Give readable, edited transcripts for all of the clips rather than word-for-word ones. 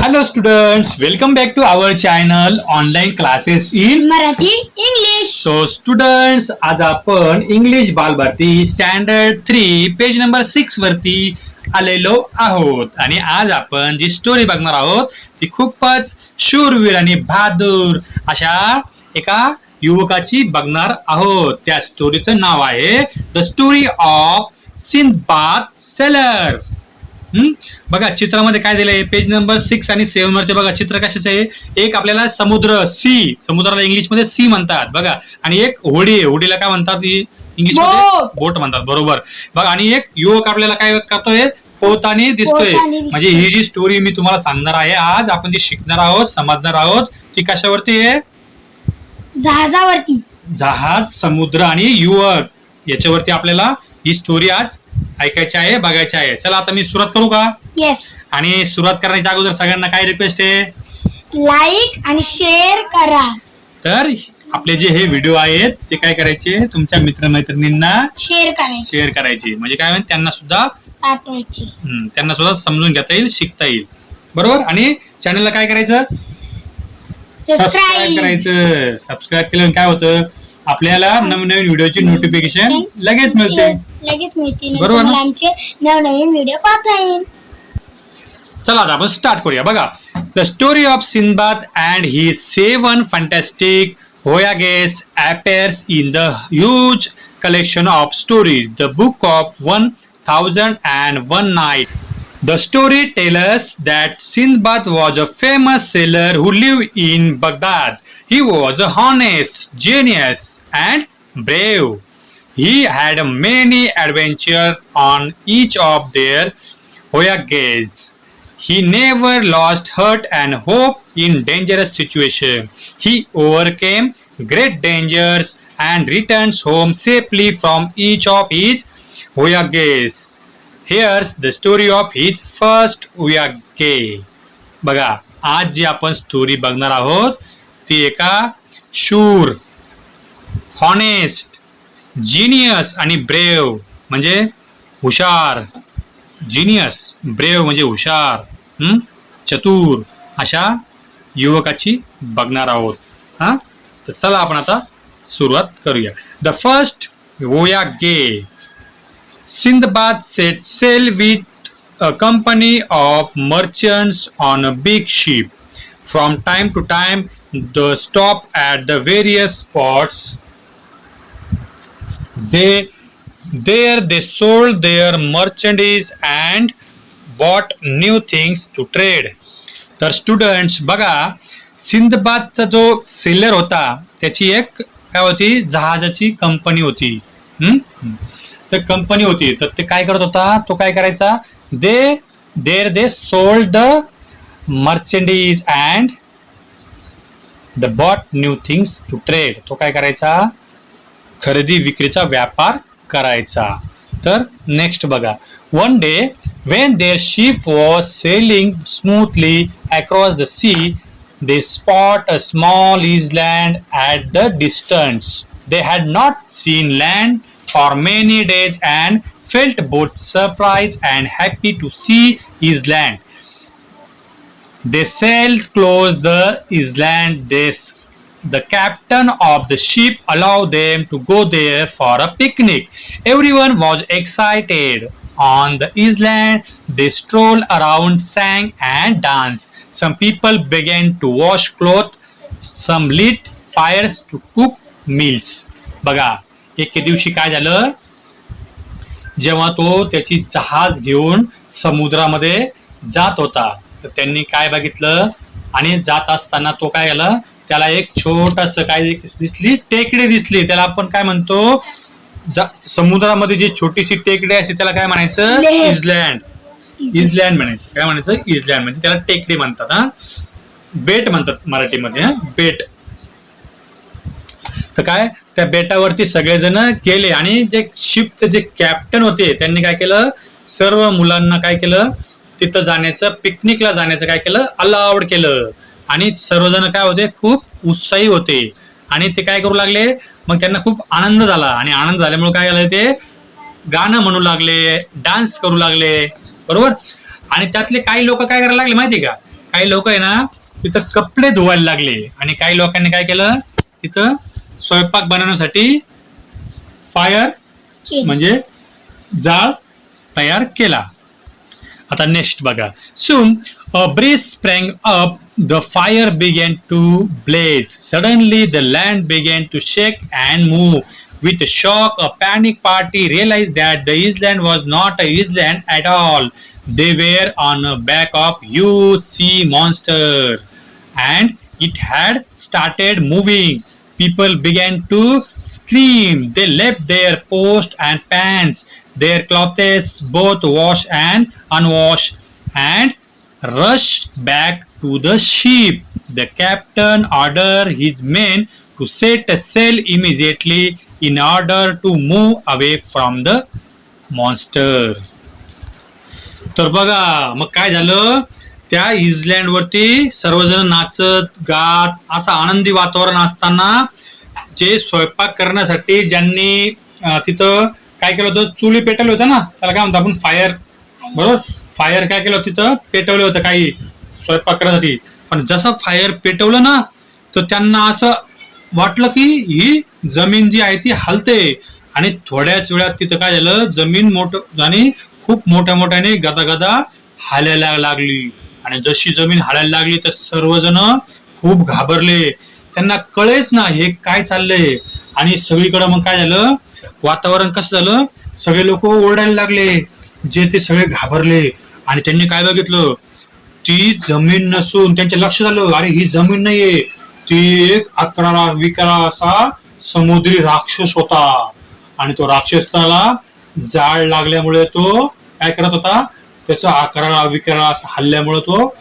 Hello students, welcome back to our channel online classes in Marathi English. So students, आज आपण English Balbharati standard 3 page number 6 वरती आलेलो आहोत आणि आज आपण जी स्टोरी बघणार आहोत ती खूपच शूरवीर आणि बहादूर अशा एका युवकाची बघणार आहोत. त्या स्टोरीचं नाव आहे the story of Sinbad seller. बघा चित्रामध्ये काय दिलंय पेज नंबर 6 आणि 7 वरचे बघा चित्र कशाचं आहे. एक आपल्याला समुद्र समुद्राला इंग्लिश मध्ये सी म्हणतात बघा आणि एक होडी होडीला काय म्हणतात इंग्लिश मध्ये बोट म्हणतात बरोबर बघा. आणि एक युवक आपल्याला काय करतोय पोहताना दिसतोय. म्हणजे ही जी स्टोरी मी तुम्हाला सांगणार आहे आज आपण जी शिकणार आहोत समजणार आहोत ती कशावरती आहे. जहाजावरती. जहाज समुद्र आणि युवक याच्यावरती आपल्याला ही स्टोरी आज ऐकायची आहे बघायची आहे. चला आता मी सुरुवात करू का. येस. आणि सुरुवात करण्याच्या अगोदर सगळ्यांना काय रिक्वेस्ट आहे लाईक आणि शेअर करा. तर आपले जे हे व्हिडिओ आहेत ते काय करायचे तुमच्या मित्रमैत्रिणींना शेअर करायचे म्हणजे काय त्यांना सुद्धा पाठवायची. त्यांना सुद्धा समजून घेता येईल शिकता येईल बरोबर. आणि चॅनलला काय करायचं सबस्क्राईब करायचं. सबस्क्राईब केल्यावर काय होतं आपल्याला नवीन नवीन व्हिडिओची नोटिफिकेशन लगेच मिळते बरोबर ना. आमचे नवनवीन व्हिडिओ पाहता येईल. चला आता आपण स्टार्ट करूया बघा. The story of Sinbad and he 7 fantastic voyages appears in the huge collection of stories, the book of 1001 Night. The story tells us that Sindbad was a famous sailor who lived in Baghdad. He was a honest, genius, and brave. He had many adventures on each of their voyages. He never lost heart and hope in dangerous situations. He overcame great dangers and returns home safely from each of his voyages. Here's the story of his first voyage. बघा आज जी आपण story बघणार आहोत ती एका शूर, honest, genius आणि brave म्हणजे हुशार. जिनियस ब्रेव म्हणजे हुशार चतुर अशा युवकाची बघणार आहोत. तर चला आपण आता सुरुवात करूया. The first voyage. Sindbad set sail with a company of merchants on a big ship. From time to time, they stop at the various spots. There they sold their merchandise and bought new things to trade. तर students बघा सिंदबादचा जो seller होता त्याची एक काय होती जहाजाची company होती. तर कंपनी होती तर ते काय करत होता तो काय करायचा they sold the merchandise and the bought new things to trade. तो काय करायचा खरेदी विक्रीचा व्यापार करायचा. तर नेक्स्ट बघा. One day when their ship was sailing smoothly across the sea, they spot a small island at the distance. They had not seen land for many days and felt both surprised and happy to see island. They sailed close the island. The captain of the ship allowed them to go there for a picnic. Everyone was excited. On the island, they strolled around, sang and danced. Some people began to wash clothes. Some lit fires to cook meals. बघा एके दिवशी काय झालं जेव्हा तो त्याची जहाज घेऊन समुद्रामध्ये जात होता तर त्यांनी काय बघितलं आणि जात असताना तो काय झालं त्याला एक छोटस काय दिसली टेकडी दिसली. त्याला आपण काय म्हणतो समुद्रामध्ये जी छोटीशी टेकडी असते त्याला काय म्हणायचं इजलँड म्हणायचं. काय म्हणायचं इजलँड म्हणजे त्याला टेकडी म्हणतात. बेट म्हणतात मराठीमध्ये बेट. तर काय त्या बेटावरती सगळेजण गेले आणि जे शिपचे जे कॅप्टन होते त्यांनी काय केलं सर्व मुलांना काय केलं तिथं जाण्याचं पिकनिकला जाण्याचं काय केलं अलाउड केलं. आणि सर्वजण काय होते खूप उत्साही होते आणि ते काय करू लागले मग त्यांना खूप आनंद झाला. आणि आनंद झाल्यामुळे काय झालं ते गाणं म्हणू लागले डान्स करू लागले बरोबर. आणि त्यातले काही लोक काय करायला लागले माहिती का काही लोक आहे ना तिथं कपडे धुवायला लागले आणि काही लोकांनी काय केलं तिथं स्वयंपाक बनवण्यासाठी फायर म्हणजे जाळ तयार केला. आता नेक्स्ट बघा. Soon a breeze sprang up, the fire began to blaze. Suddenly the land began to shake and move. With a shock, a panic party realized that the island was not a island at all. They were on the back of huge sea monster, and it had started moving. People began to scream. They left their posts and pans, their clothes, both washed and unwashed, and rushed back to the ship. The captain ordered his men to set sail immediately in order to move away from the monster. तर बघा मग काय झालं, त्या Iceland वरती सर्वजण नाचत गात असं आनंदी वातावरण असताना जे स्वयंपाक करण्यासाठी ज्यांनी तिथं काय केलं होतं, चुली पेटवली होतं ना, त्याला काय म्हणतो आपण फायर, बरोबर. फायर काय केलं होतं तिथं पेटवलं होतं काही स्वयंपाक करण्यासाठी. पण जसं फायर पेटवलं ना तर त्यांना असं वाटलं की ही जमीन जी आहे ती हलते आणि थोड्याच वेळात तिथं काय झालं, जमीन मोठं आणि खूप मोठ्या मोठ्याने गदागदा हालायला लागली. आणि जशी जमीन हालायला लागली तर सर्वजण खूप घाबरले. त्यांना कळेच ना हे काय चाललंय. आणि सगळीकडे मग काय झालं, वातावरण कसं झालं, सगळे लोक ओरडायला लागले, जे ते सगळे घाबरले. आणि त्यांनी काय बघितलं, ती जमीन नसून त्यांच्या लक्ष झालं, अरे ही जमीन नाहीये, ती एक 11 असा समुद्री राक्षस होता. आणि तो राक्षसाला जाळ लागल्यामुळे तो काय करत होता, त्याचा 11 असा हल्ल्यामुळे तो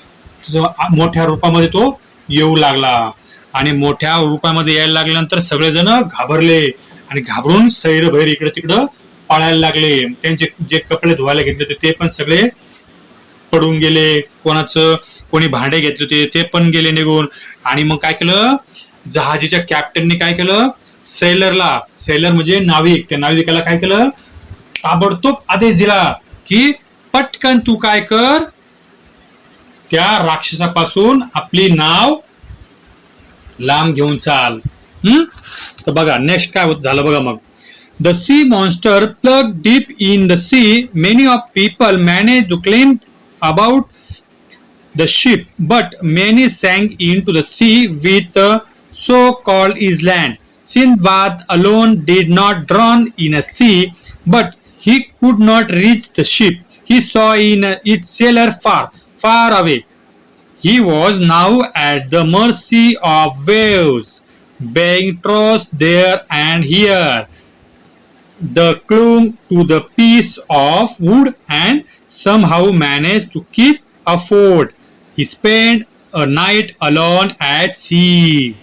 मोठ्या रूपामध्ये तो येऊ लागला. आणि मोठ्या रूपामध्ये यायला लागल्यानंतर सगळेजण घाबरले आणि घाबरून सैरभैर इकडे तिकडं पळायला लागले. त्यांचे जे कपडे धुवायला घेतले होते ते पण सगळे पडून गेले. कोणी भांडे घेतले होते ते पण गेले निघून. आणि मग काय केलं, जहाजीच्या कॅप्टनने काय केलं, सेलर म्हणजे नाविक, त्या नाविकाला काय केलं, ताबडतोब आदेश दिला की पटकन तू काय कर, त्या राक्षसापासून आपली नाव लांब घेऊन चाल. तर बघा नेक्स्ट काय झालं बघा. मग द सी मॉन्स्टर प्लग deep in the sea. Many of people manage to climb aboard the ship, but many sank into the sea with the so-called island. Sindbad alone did not drown in a sea, but he could not reach the ship. He saw its sailor far away. He was now at the mercy of waves, being tossed there and here. The clung to the piece of wood and somehow managed to keep afloat. He spent a night alone at sea.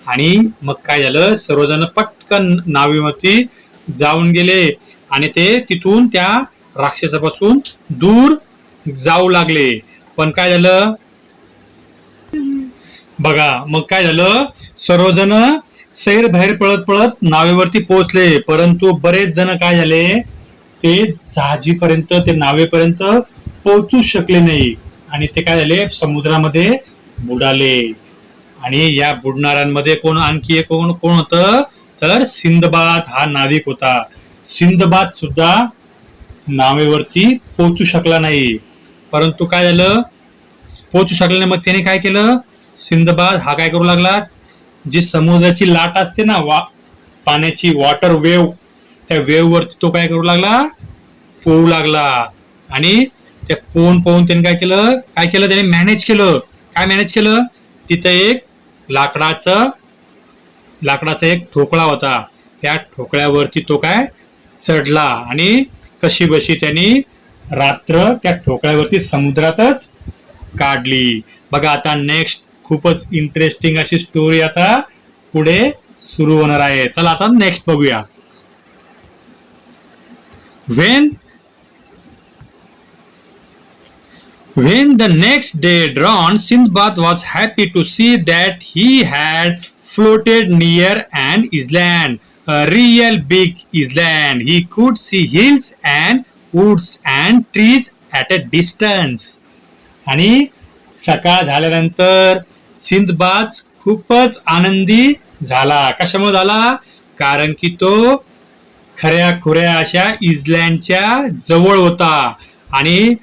आणि मग काय झालं, सर्वजण पटकन नावेवरती जाऊन गेले आणि ते तिथून त्या राक्षसापासून दूर जाऊ लागले. पण काय झालं बघा, मग काय झालं, सर्वजण सैर बाहेर पळत पळत नावेवरती पोहोचले. परंतु बरेच जण काय झाले, ते जहाजीपर्यंत, ते नावेपर्यंत पोहोचू शकले नाही आणि ते काय झाले, समुद्रामध्ये बुडाले. आणि या बुडणाऱ्यांमध्ये आणखी एक कोण होतं, तर सिंदबाद हा नाविक होता. सिंदबाद सुद्धा नावेवरती पोहोचू शकला नाही. परंतु काय झालं, पोहोचू शकला नाही. मग त्याने काय केलं, सिंदबाद हा काय करू लागला, जी समुद्राची लाट असते ना, पाण्याची वॉटर वेव, त्या वेव वरती तो काय करू लागला, पोहू लागला. आणि त्या पोहून त्याने काय केलं त्याने मॅनेज केलं. काय मॅनेज केलं, तिथं एक लाकडाचा एक ठोकळा होता. त्या ठोकळ्यावरती तो काय चढला आणि कशी बशी त्यांनी रात्र त्या ठोकळ्यावरती समुद्रातच काढली. बघा आता नेक्स्ट खूपच इंटरेस्टिंग अशी स्टोरी आता पुढे सुरू होणार आहे. चला आता नेक्स्ट बघूया. When the next day dawned, Sindbad was happy to see that he had floated near an island, a real big island. He could see hills and woods and trees at a distance. आणि सकाळ झाल्यानंतर Sinbad खूपच आनंदी झाला. कशामुळे झाला? कारण की तो खऱ्या खुऱ्या अशा इस्लँडच्या जवळ होता आणि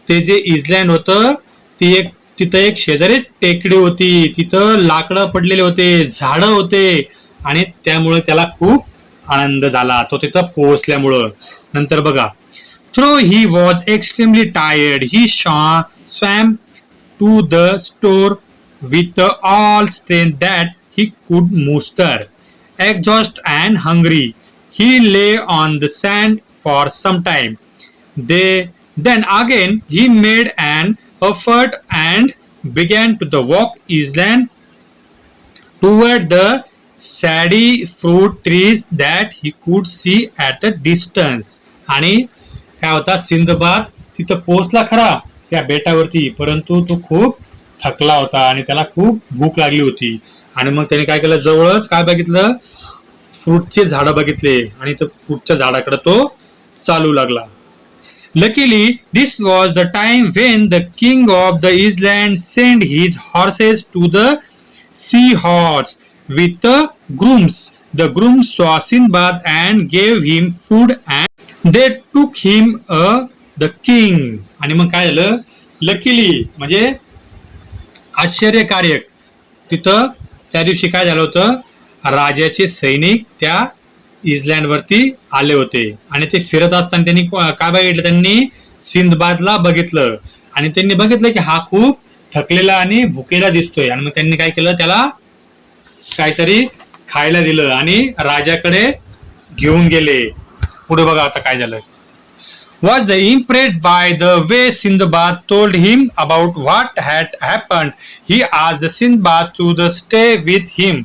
ते जे इस्लँड होतं तिथं एक शेजारी टेकडी होती, तिथं लाकडं पडलेले होते, झाडं होते आणि त्यामुळे त्याला खूप आनंद झाला तो तिथं पोहोचल्यामुळं. नंतर बघा, though he was extremely tired he swam to the shore with all strength that he could muster. Exhausted and hungry, he lay on the sand for some time. Then again he made an effort and began to walk inland toward the shady fruit trees that he could see at a distance. आणि काय होता, Sinbad तिथं पोहोचला खरा त्या बेटावरती, परंतु तो खूप थकला होता आणि त्याला खूप भूक लागली होती. आणि मग त्याने काय केलं, जवळच काय बघितलं, फ्रूटचे झाडं बघितले आणि तो फ्रूटच्या झाडाकडे तो चालू लागला. Luckily this was the time when the king of the island send his horses to the sea horse with grooms. The grooms saw Sindbad and gave him food and they took him the king. आणि मग काय झालं, luckily म्हणजे आश्चर्यकारक, तिथं त्या दिवशी काय झालं होतं, राजाचे सैनिक त्या इस्लँड वरती आले होते आणि ते फिरत असताना त्यांनी काय बघितलं, त्यांनी सिंदबादला बघितलं आणि त्यांनी बघितलं की हा खूप थकलेला आणि भुकेला दिसतोय. आणि मग त्यांनी काय केलं, त्याला काहीतरी खायला दिलं आणि राजाकडे घेऊन गेले. पुढे बघा आता काय झालं. Was impressed by the way Sindbad told him about what had happened. He asked Sindbad to stay with him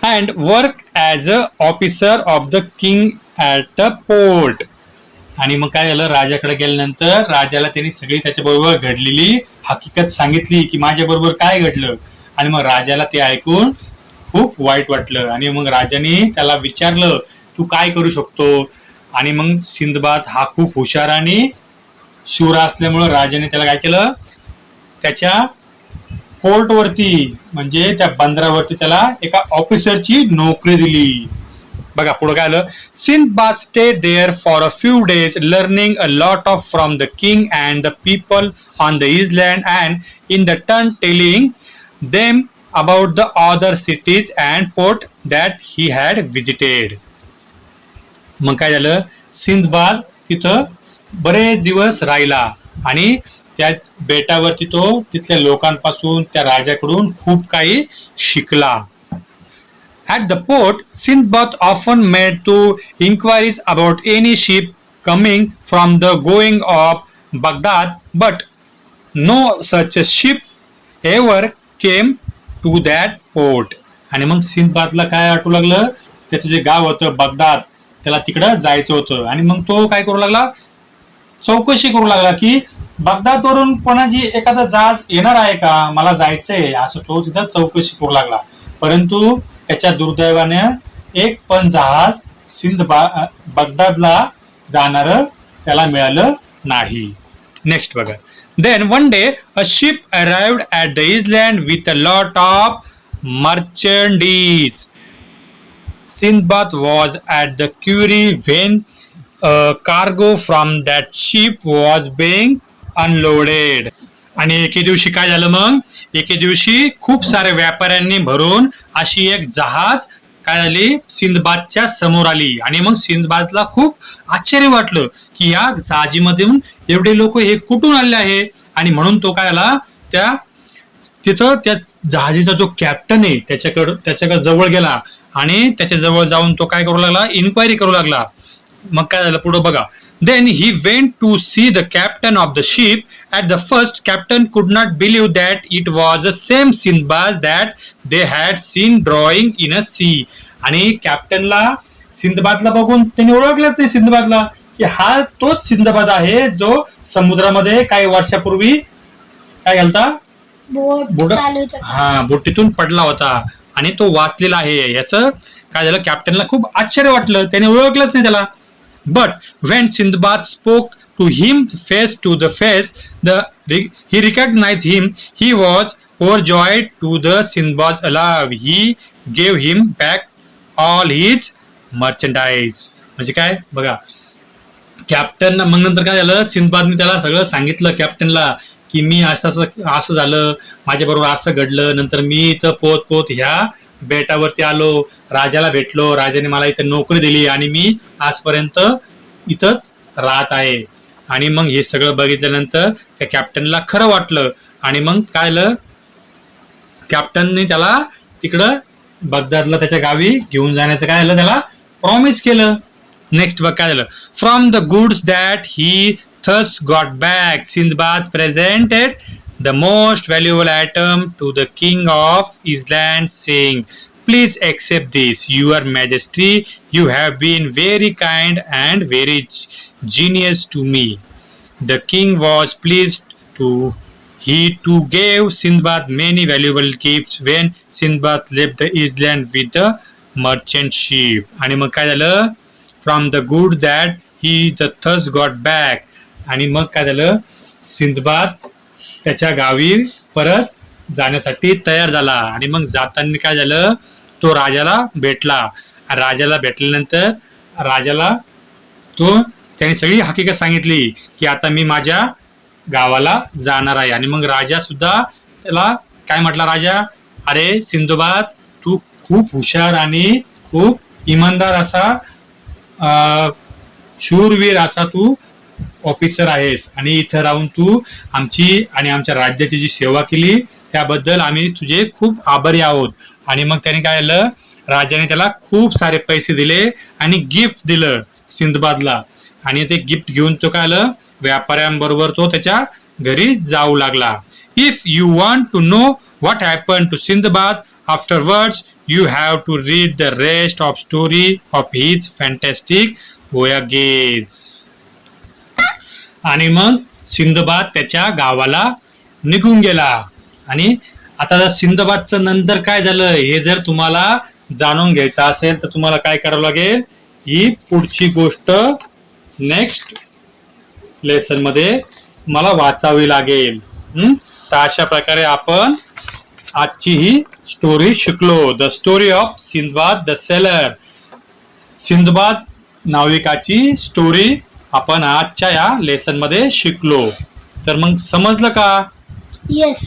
and work as an officer of the king at a port. आणि मग काय झालं, राजाकडे गेल्यानंतर राजाला त्यांनी सगळी त्याच्याबरोबर घडलेली हकीकत सांगितली की माझ्याबरोबर काय घडलं. आणि मग राजाला ते ऐकून खूप वाईट वाटलं आणि मग राजाने त्याला विचारलं तू काय करू शकतो. आणि मग सिंदबाद हा खूप हुशार आणि शूर असल्यामुळं राजाने त्याला काय केलं, त्याच्या पोर्टवरती म्हणजे त्या बंदरावरती त्याला एका ऑफिसरची नोकरी दिली. बघा पुढे काय आलं, Sindbad stayed there for a few days learning a lot of from the king and the people on the island and in the turn telling them about the other cities and port that he had visited. मग काय झालं, Sinbad तिथं बरेच दिवस राहिला आणि त्या बेटावरती तो तिथल्या लोकांपासून त्या राजाकडून खूप काही शिकला. At the port, Sindbad often made to inquiries about any ship coming from the going of Baghdad, but no such a ship ever came to that port. आणि मग सिंदबादला काय वाटू लागलं, त्याचं जे गाव होतं बगदाद त्याला तिकडं जायचं होतं आणि मग तो काय करू लागला, चौकशी करू लागला की बगदादवरून कोणाची एखादं जहाज येणार आहे का, मला जायचंय, असं तो तिथं चौकशी करू लागला. परंतु त्याच्या दुर्दैवाने एक पण जहाज बगदादला जाणार त्याला मिळालं नाही. नेक्स्ट बघा. Then one day a ship arrived at the island with a lot of merchandise. Sindbad was at the quarry when cargo from that ship was being unloaded. आणि एके दिवशी काय झालं, मग एके दिवशी खूप सारे व्यापाऱ्यांनी भरून अशी एक जहाज काय झाली सिंदबादच्या समोर आली. आणि मग सिंदबादला खूप आश्चर्य वाटलं की या जहाजीमधून एवढे लोक हे कुठून आले आहे. आणि म्हणून तो काय आला, तिथं त्या जहाजीचा जो कॅप्टन आहे त्याच्याकडे जवळ गेला आणि त्याच्या जवळ जाऊन तो काय करू लागला, इन्क्वायरी करू लागला. मग काय झालं पुढे बघा. Then he went to see the captain of the ship. At the first, captain could not believe that it was the same Sindbad that they had seen drawing in a sea. आणि कॅप्टनला सिंदबादला बघून त्यांनी ओळखलंच नाही सिंदबादला की हा तोच Sinbad आहे जो समुद्रामध्ये काही वर्षापूर्वी काय घालता बोटीतून पडला होता आणि तो वाचलेला आहे. याचं काय झालं, कॅप्टनला खूप आश्चर्य वाटलं, त्याने ओळखलंच नाही त्याला. But when Sindbad spoke to him face to the face. He recognized him. He was overjoyed to the Sinbad's alive. He gave him back all his merchandise. म्हणजे काय बघा, कॅप्टन मग नंतर काय झालं, सिंदबादने त्याला सगळं सांगितलं कॅप्टनला की मी असं झालं, माझ्या बरोबर असं घडलं, नंतर मी इथं पोत पोत ह्या बेटावरती आलो, राजाला भेटलो, राजाने मला इथं नोकरी दिली आणि मी आजपर्यंत इथंच राहत आहे. आणि मग हे सगळं बघितल्यानंतर त्या कॅप्टनला खरं वाटलं आणि मग काय झालं, कॅप्टनने त्याला तिकडं बगदादला त्याच्या गावी घेऊन जाण्याचं काय झालं, त्याला प्रॉमिस केलं. नेक्स्ट बघ काय झालं, from the goods that he thus got back, Sindbad presented the most valuable item to the king of Island, saying, "Please accept this, your majesty. You have been very kind and very generous to me." The king was pleased to. He too gave Sindbad many valuable gifts when Sindbad left the island with the merchant ship. आणि मग काय झालं, from the good that he thus got back. आणि मग काय झालं, Sinbad त्याच्या गावी परत जाण्यासाठी तयार झाला. आणि मग जाताना काय झालं, तो राजाला भेटला. राजाला भेटल्यानंतर राजाला त्याने सगळी हकीकत सांगितली की आता मी माझ्या गावाला जाणार आहे. आणि मग राजा सुद्धा त्याला काय म्हटला, राजा, अरे सिंदबाद, तू खूप हुशार आणि खूप इमानदार असा शूरवीर असा तू ऑफिसर आहेस आणि इथं राहून तू आमची आणि आमच्या राज्याची जी सेवा केली त्याबद्दल आम्ही तुझे खूप आभारी आहोत. आणि मग त्याने काय झालं, राजाने त्याला खूप सारे पैसे दिले आणि गिफ्ट दिलं सिंदबादला. आणि ते गिफ्ट घेऊन तो काय आलं, व्यापाऱ्यांबरोबर तो त्याच्या घरी जाऊ लागला. If you want to know what happen to Sindbad afterwards, you have to read the rest of story of his fantastic voyages. आणि मग सिंदबाद त्याच्या गावाला निघून गेला. आणि आता सिंदबादचं नंतर काय झालं हे जर तुम्हाला जाणून घ्यायचं असेल तर तुम्हाला काय करावं लागेल, ही पुढची गोष्ट नेक्स्ट लेसन मध्ये मला वाचावी लागेल. तर अशा प्रकारे आपण आजची ही स्टोरी शिकलो. The story of Sindbad the sailor. Sindbad नाविकाची स्टोरी आपण आजच्या या लेसन मध्ये शिकलो. तर मग समजलं का? येस.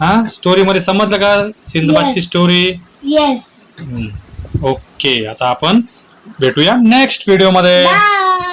हा, स्टोरी मध्ये समजलं का सिंदबादची स्टोरी? येस. ओके, आता आपण भेटूया नेक्स्ट व्हिडिओ मध्ये. बाय.